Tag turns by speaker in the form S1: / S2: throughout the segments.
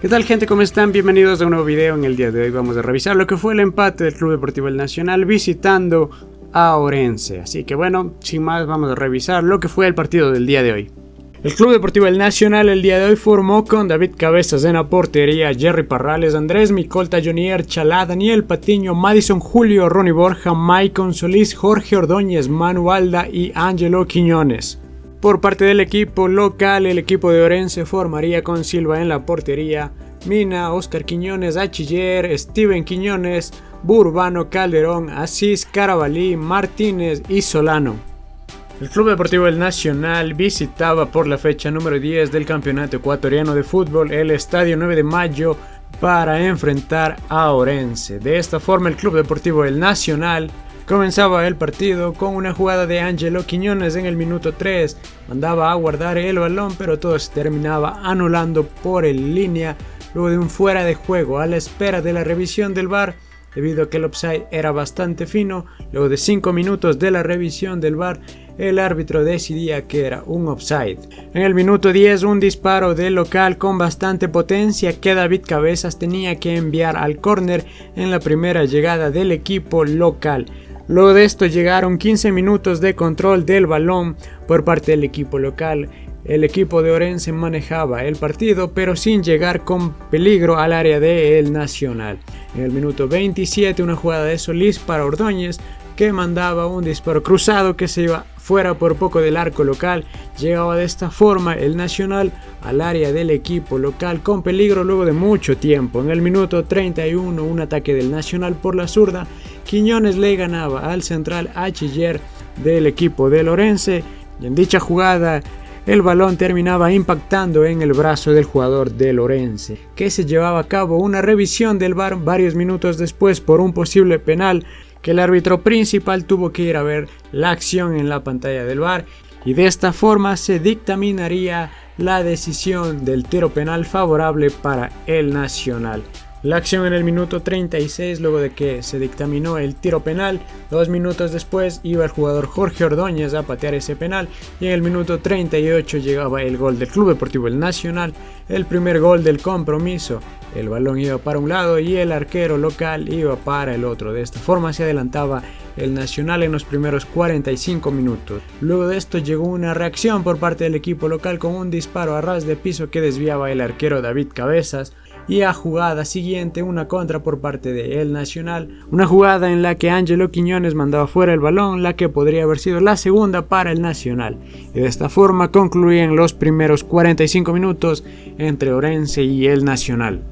S1: ¿Qué tal, gente? ¿Cómo están? Bienvenidos a un nuevo video. En el día de hoy vamos a revisar lo que fue el empate del Club Deportivo El Nacional visitando a Orense. Así que bueno, sin más, vamos a revisar lo que fue el partido del día de hoy. El Club Deportivo El Nacional el día de hoy formó con David Cabezas en la portería, Jerry Parrales, Andrés Micolta, Jonier Chalá, Daniel Patiño, Madison Julio, Ronnie Borja, Maicon Solís, Jorge Ordóñez, Manu Alda y Ángelo Quiñones. Por parte del equipo local, el equipo de Orense formaría con Silva en la portería, Mina, Oscar Quiñones, Achiller, Steven Quiñones, Burbano, Calderón, Asís, Carabalí, Martínez y Solano. El Club Deportivo El Nacional visitaba por la fecha número 10 del Campeonato Ecuatoriano de Fútbol el Estadio 9 de Mayo para enfrentar a Orense. De esta forma, el Club Deportivo El Nacional comenzaba el partido con una jugada de Ángelo Quiñones en el minuto 3. Mandaba a guardar el balón, pero todo se terminaba anulando por en línea luego de un fuera de juego a la espera de la revisión del VAR. Debido a que el offside era bastante fino, luego de 5 minutos de la revisión del VAR, el árbitro decidía que era un offside. En el minuto 10, un disparo del local con bastante potencia que David Cabezas tenía que enviar al córner en la primera llegada del equipo local. Luego de esto llegaron 15 minutos de control del balón por parte del equipo local. El equipo de Orense manejaba el partido, pero sin llegar con peligro al área de El Nacional. En el minuto 27, una jugada de Solís para Ordóñez, que mandaba un disparo cruzado que se iba fuera por poco del arco local. Llegaba de esta forma el Nacional al área del equipo local con peligro luego de mucho tiempo. En el minuto 31, un ataque del Nacional por la zurda. Quiñones le ganaba al central Achiller del equipo de Orense, y en dicha jugada el balón terminaba impactando en el brazo del jugador del Orense, que se llevaba a cabo una revisión del VAR varios minutos después por un posible penal, que el árbitro principal tuvo que ir a ver la acción en la pantalla del VAR, y de esta forma se dictaminaría la decisión del tiro penal favorable para el Nacional. La acción en el minuto 36, luego de que se dictaminó el tiro penal, 2 minutos después iba el jugador Jorge Ordóñez a patear ese penal, y en el minuto 38 llegaba el gol del Club Deportivo El Nacional, el primer gol del compromiso. El balón iba para un lado y el arquero local iba para el otro. De esta forma se adelantaba el Nacional en los primeros 45 minutos. Luego de esto llegó una reacción por parte del equipo local con un disparo a ras de piso que desviaba el arquero David Cabezas. Y a jugada siguiente, una contra por parte de El Nacional, una jugada en la que Ángelo Quiñones mandaba fuera el balón, la que podría haber sido la segunda para el Nacional, y de esta forma concluían los primeros 45 minutos entre Orense y El Nacional.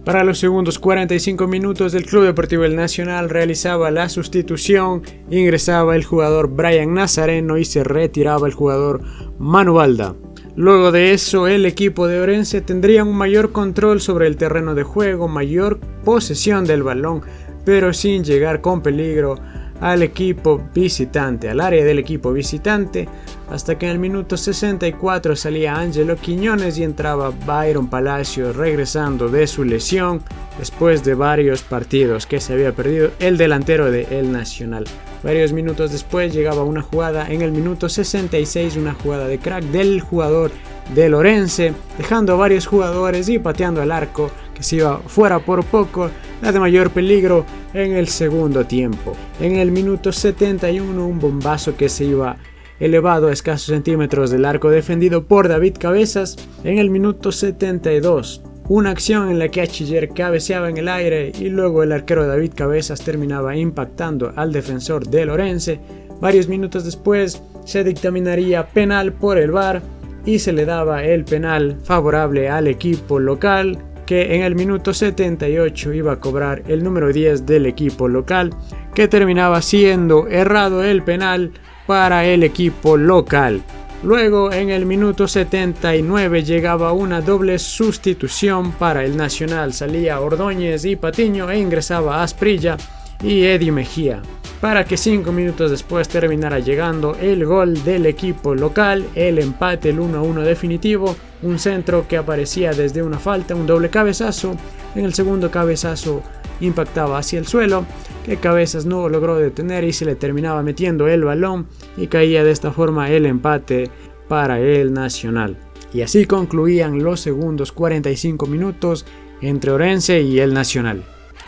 S1: Para los segundos 45 minutos, el Club Deportivo El Nacional realizaba la sustitución, ingresaba el jugador Brian Nazareno y se retiraba el jugador Manu Alda. Luego de eso, el equipo de Orense tendría un mayor control sobre el terreno de juego, mayor posesión del balón, pero sin llegar con peligro al equipo visitante, al área del equipo visitante, hasta que en el minuto 64 salía Ángelo Quiñones y entraba Byron Palacios regresando de su lesión después de varios partidos que se había perdido el delantero de El Nacional. Varios minutos después llegaba una jugada en el minuto 66, una jugada de crack del jugador del Orense, dejando a varios jugadores y pateando al arco que se iba fuera por poco, la de mayor peligro en el segundo tiempo. En el minuto 71, un bombazo que se iba elevado a escasos centímetros del arco defendido por David Cabezas. En el minuto 72, una acción en la que Achiller cabeceaba en el aire y luego el arquero David Cabezas terminaba impactando al defensor del Orense. Varios minutos después se dictaminaría penal por el VAR y se le daba el penal favorable al equipo local, que en el minuto 78 iba a cobrar el número 10 del equipo local, que terminaba siendo errado el penal para el equipo local. Luego, en el minuto 79 llegaba una doble sustitución para el Nacional. Salía Ordóñez y Patiño e ingresaba Asprilla y Eddie Mejía, para que 5 minutos después terminara llegando el gol del equipo local, el empate, el 1-1 definitivo, un centro que aparecía desde una falta, un doble cabezazo. En el segundo cabezazo impactaba hacia el suelo, que Cabezas no logró detener y se le terminaba metiendo el balón y caía de esta forma el empate para el Nacional. Y así concluían los segundos 45 minutos entre Orense y el Nacional.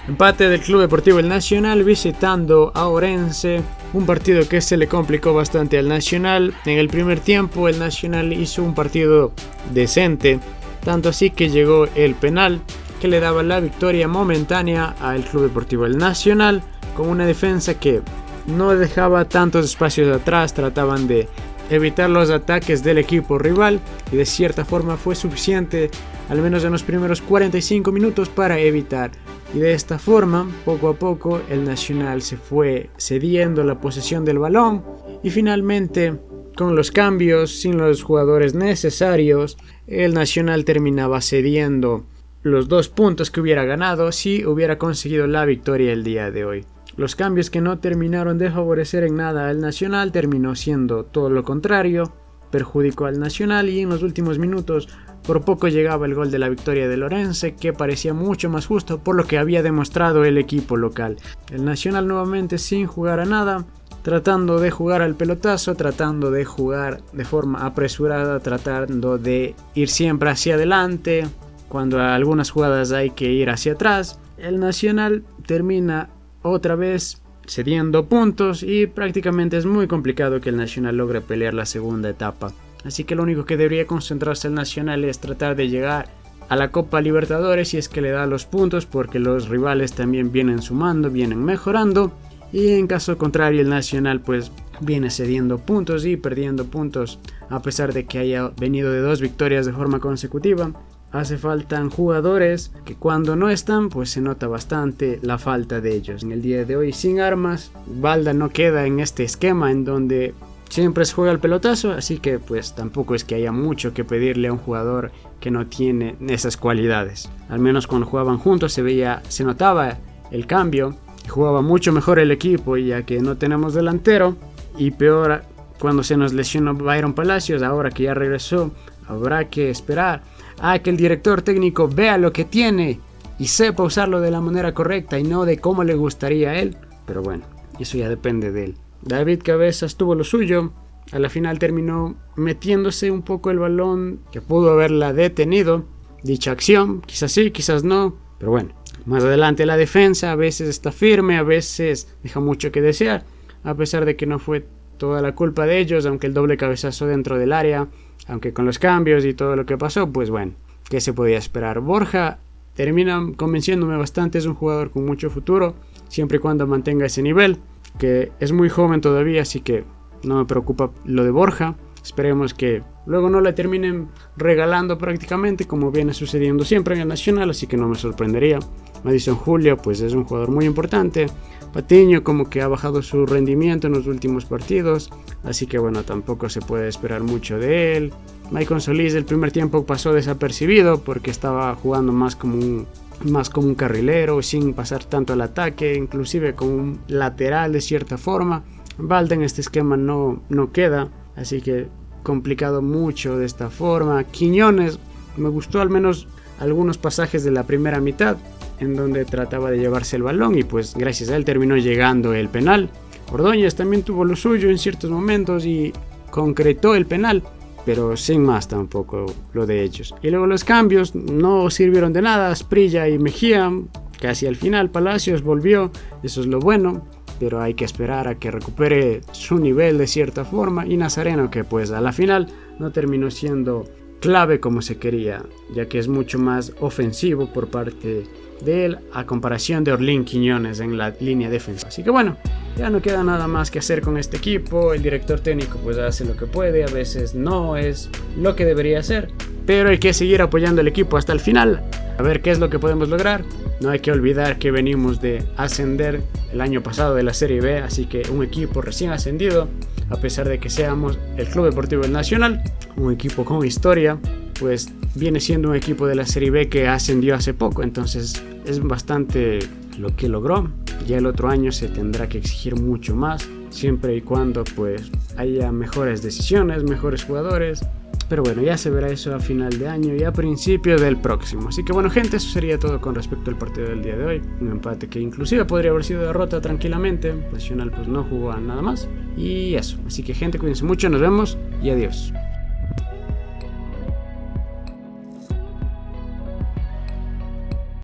S1: Empate del Club Deportivo El Nacional visitando a Orense, un partido que se le complicó bastante al Nacional. En el primer tiempo el Nacional hizo un partido decente, tanto así que llegó el penal que le daba la victoria momentánea al Club Deportivo El Nacional, con una defensa que no dejaba tantos espacios atrás, trataban de evitar los ataques del equipo rival y de cierta forma fue suficiente, al menos en los primeros 45 minutos, para evitar. Y de esta forma, poco a poco, el Nacional se fue cediendo la posesión del balón y finalmente, con los cambios, sin los jugadores necesarios, el Nacional terminaba cediendo los 2 puntos que hubiera ganado si hubiera conseguido la victoria el día de hoy. Los cambios que no terminaron de favorecer en nada al Nacional terminó siendo todo lo contrario, perjudicó al Nacional y en los últimos minutos por poco llegaba el gol de la victoria del Orense, que parecía mucho más justo por lo que había demostrado el equipo local. El Nacional nuevamente sin jugar a nada, tratando de jugar al pelotazo, tratando de jugar de forma apresurada, tratando de ir siempre hacia adelante, cuando a algunas jugadas hay que ir hacia atrás. El Nacional termina otra vez cediendo puntos y prácticamente es muy complicado que el Nacional logre pelear la segunda etapa. Así que lo único que debería concentrarse el Nacional es tratar de llegar a la Copa Libertadores si es que le da los puntos, porque los rivales también vienen sumando, vienen mejorando, y en caso contrario el Nacional pues viene cediendo puntos y perdiendo puntos a pesar de que haya venido de 2 victorias de forma consecutiva. Hace falta jugadores que cuando no están pues se nota bastante la falta de ellos. En el día de hoy sin armas, Balda no queda en este esquema en donde siempre se juega el pelotazo, así que pues tampoco es que haya mucho que pedirle a un jugador que no tiene esas cualidades. Al menos cuando jugaban juntos se notaba el cambio y jugaba mucho mejor el equipo, ya que no tenemos delantero, y peor cuando se nos lesionó Byron Palacios. Ahora que ya regresó, habrá que esperar a que el director técnico vea lo que tiene y sepa usarlo de la manera correcta y no de cómo le gustaría a él, pero bueno, eso ya depende de él. David Cabezas tuvo lo suyo, a la final terminó metiéndose un poco el balón que pudo haberla detenido dicha acción, quizás sí, quizás no, pero bueno, más adelante la defensa a veces está firme, a veces deja mucho que desear, a pesar de que no fue toda la culpa de ellos, aunque el doble cabezazo dentro del área, aunque con los cambios y todo lo que pasó, pues bueno, ¿qué se podía esperar? Borja termina convenciéndome bastante, es un jugador con mucho futuro, siempre y cuando mantenga ese nivel, que es muy joven todavía, así que no me preocupa lo de Borja. Esperemos que luego no le terminen regalando prácticamente, como viene sucediendo siempre en el Nacional, así que no me sorprendería. Madison Julio pues es un jugador muy importante. Patiño como que ha bajado su rendimiento en los últimos partidos, así que bueno, tampoco se puede esperar mucho de él. Maicon Solís el primer tiempo pasó desapercibido porque estaba jugando más como un carrilero, sin pasar tanto al ataque, inclusive como un lateral de cierta forma. Balda en este esquema no queda, así que complicado mucho de esta forma. Quiñones, me gustó al menos algunos pasajes de la primera mitad en donde trataba de llevarse el balón y pues gracias a él terminó llegando el penal. Ordóñez también tuvo lo suyo en ciertos momentos y concretó el penal, pero sin más tampoco lo de ellos. Y luego los cambios no sirvieron de nada. Asprilla y Mejía, casi al final Palacios volvió, eso es lo bueno, pero hay que esperar a que recupere su nivel de cierta forma, y Nazareno, que pues a la final no terminó siendo clave como se quería, ya que es mucho más ofensivo por parte de él a comparación de Orlín Quiñones en la línea defensiva. Así que bueno, ya no queda nada más que hacer con este equipo. El director técnico pues hace lo que puede, a veces no es lo que debería hacer, pero hay que seguir apoyando al equipo hasta el final, a ver qué es lo que podemos lograr. No hay que olvidar que venimos de ascender el año pasado de la Serie B, así que un equipo recién ascendido, a pesar de que seamos el Club Deportivo El Nacional, un equipo con historia, pues viene siendo un equipo de la Serie B que ascendió hace poco, entonces es bastante lo que logró. Ya el otro año se tendrá que exigir mucho más, siempre y cuando pues haya mejores decisiones, mejores jugadores. Pero bueno, ya se verá eso a final de año y a principio del próximo. Así que bueno, gente, eso sería todo con respecto al partido del día de hoy. Un empate que inclusive podría haber sido derrota tranquilamente. Nacional pues no jugó a nada más. Y eso. Así que gente, cuídense mucho, nos vemos y adiós.